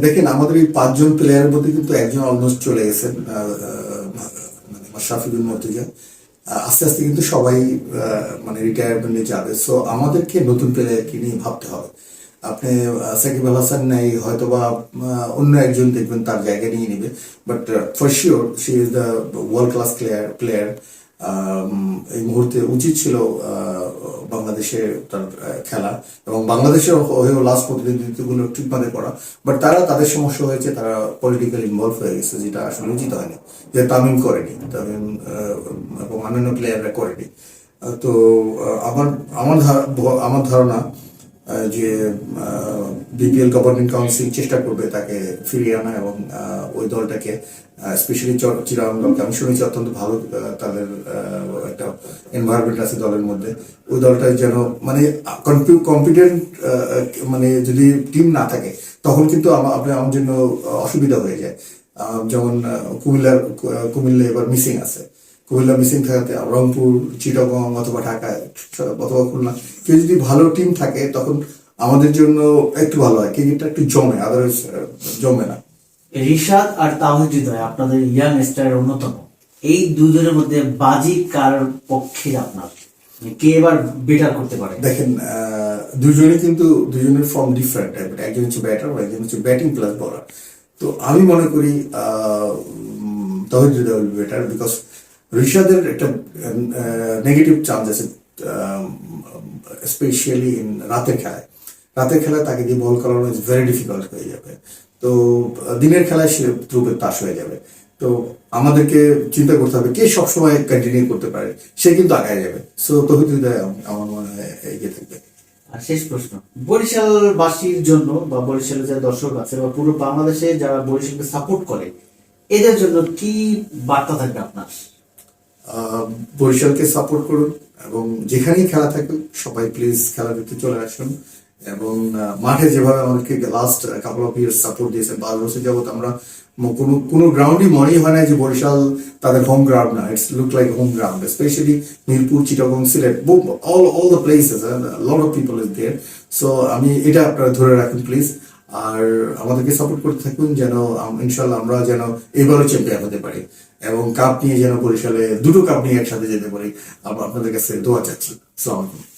দেখেন আমাদের এই 5 জন প্লেয়ারের মধ্যে কিন্তু একজন অলমোস্ট চলে গেছেন, মানে মাশরাফিদুল মর্তুজা। আস্তে আস্তে কিন্তু সবাই মানে রিটায়ারমেন্টে যাবে। সো আমাদেরকে নতুন প্লেয়ারকে নিয়ে ভাবতে হবে। আপনি সাকিব আল হাসান নাই, হয়তোবা অন্য একজন দেখবেন তার জায়গা নিয়ে নিবে, but for sure she is the world class player. এই মুহূর্তে উচিত ছিল বাংলাদেশে তার খেলা, এবং বাংলাদেশের হয়েও লাস্ট প্রতিনিধিত্বগুলো ঠিকভাবে করা। বাট তারা তাদের সমস্যা হয়েছে, তারা পলিটিক্যাল ইনভলভ হয়ে গেছে, যেটা আসলে উচিত হয়নি। যে তামিম করেনি, তামিম এবং অন্যান্য প্লেয়াররা করেনি। তো আমার আমার আমার ধারণা যে বিপিএল গভর্নিং কাউন্সিল চেষ্টা করবে তাকে ফিরিয়ে আনা, এবং ওই দলটাকে স্পেশালি চিরাং দলকে আমি শুনেছি অত্যন্ত ভালো তাদের একটা এনভায়রনমেন্ট আছে দলের মধ্যে। ওই দলটা যেন মানে কম্পিটেন্ট, মানে যদি টিম না থাকে তখন কিন্তু আমার জন্য অসুবিধা হয়ে যায়। যেমন কুমিল্লা এবার মিসিং আছে। কুমিল্লা মিসিং থাকাতে রংপুর, চিটাগং অথবা ঢাকা অথবা খুলনা, কেউ যদি ভালো টিম থাকে তখন আমাদের জন্য একটু ভালো হয়, ক্রিকেটটা একটু জমে, আদারওয়াইজ জমে না। রিশাদ আর তাওহিদ হৃদয় আপনাদের ইয়াং স্টারের অন্যতম। এই দুজনের মধ্যে বাজি কার পক্ষে আপনার, কে এবার বেটার করতে পারে? দেখেন দুজনে কিন্তু দুজনের ফর্ম ডিফারেন্ট। একজন হচ্ছে ব্যাটার, একজন হচ্ছে ব্যাটিং প্লাস বলার। তো আমি মনে করি তাওহিদ হৃদয় বেটার, বিকজ ঋষাদের একটা নেগেটিভ চান্স আছে, স্পেশালি ইন রাতের খেলায় তাকে দিয়ে বল করানো ইজ ভেরি ডিফিকাল্ট হয়ে যাবে। তো দিনের খেলায় সে দ্রুত তাস হয়ে যাবে। তো আমাদেরকে চিন্তা করতে হবে কে সবসময় কন্টিনিউ করতে পারে, সে কিন্তু আগায় যাবে। সো তৌহিদ হৃদয় আমার মনে হয় এগিয়ে থাকবে। আর শেষ প্রশ্ন, বরিশালবাসীর জন্য বা বরিশালের যারা দর্শক আছে বা পুরো বাংলাদেশে যারা বরিশালকে সাপোর্ট করে, এদের জন্য কি বার্তা থাকবে আপনার? বরিশালকে সাপোর্ট করুন, এবং যেখানেই খেলা থাকুক সবাই প্লিজ খেলা দেখতে চলে আসুন। এবং মাঠে যেভাবে আমাদেরকে last couple of years support দিয়েছেন, 5 বছর যাবত আমরা কোনো গ্রাউন্ডই মনেই হয় না যে বরিশাল তাদের হোম গ্রাউন্ড না। It's look like home ground, specially Mirpur, Chittagong, Sylhet, all the places, lot of people is there. So আমি এটা আপনারা ধরে রাখুন প্লিজ, আর আমাদেরকে সাপোর্ট করতে থাকুন, যেন ইনশাল্লাহ আমরা যেন এবারও চ্যাম্পিয়ন হতে পারি, এবং কাপ নিয়ে যেন বরিশালে 2টো কাপ নিয়ে একসাথে যেতে পারি। আপনাদের কাছে দোয়া চাচ্ছি। আসসালামু আলাইকুম।